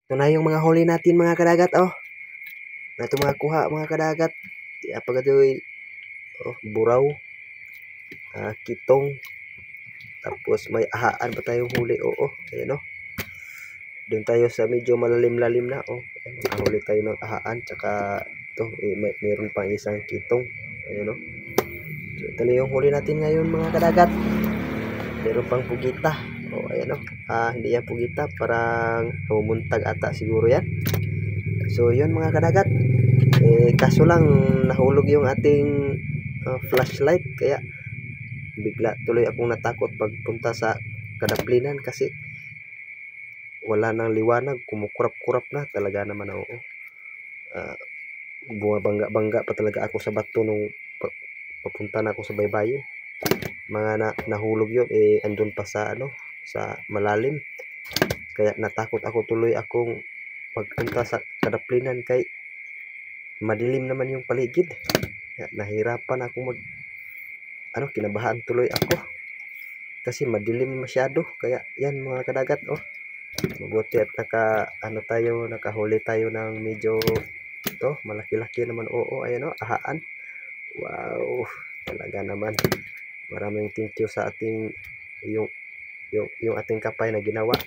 Ito na yung mga huli natin mga kadagat, oh. Na ito mga kuha mga kadagat. Apagadoy, oh, buraw, kitong, tapos may ahaan pa tayong huli, oo. Ayan, oh. Doon tayo sa medyo malalim-lalim na, oh. Nakahuli tayo ng ahaan, tsaka ito, mayroon pang isang kitong. Ayan, oh. So, ito na yung huli natin ngayon mga kadagat. Meron pang pugita. Oh, ayan, oh. Hindi yan pugita, parang humuntag ata siguro yan. So, yun mga kadagat. Kaso lang nahulog yung ating flashlight, kaya bigla tuloy akong natakot pagpunta sa kadaplinan kasi wala nang liwanag, kumukurap-kurap na talaga naman ako. Bumabangga-bangga pa talaga ako sa bato nung papunta na ako sa baybayin. Nahulog yun, andun pa sa sa malalim, kaya natakot ako tuloy akong pagpunta sa kadaplinan kay madilim naman yung paligid. Kaya nahirapan ako kinabahan tuloy ako kasi madilim masyado. Kaya yan mga kadagat, oh, mabuti at nakahuli tayo ng medyo malaki-laki naman, oo. Ayan, oh, ahaan. Wow, talaga naman. Maraming thank you sa ating yung ating kapay na ginawa.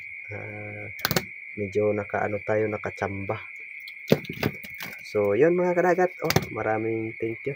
Medyo nakachamba. So, yun mga kadagat, oh, maraming thank you.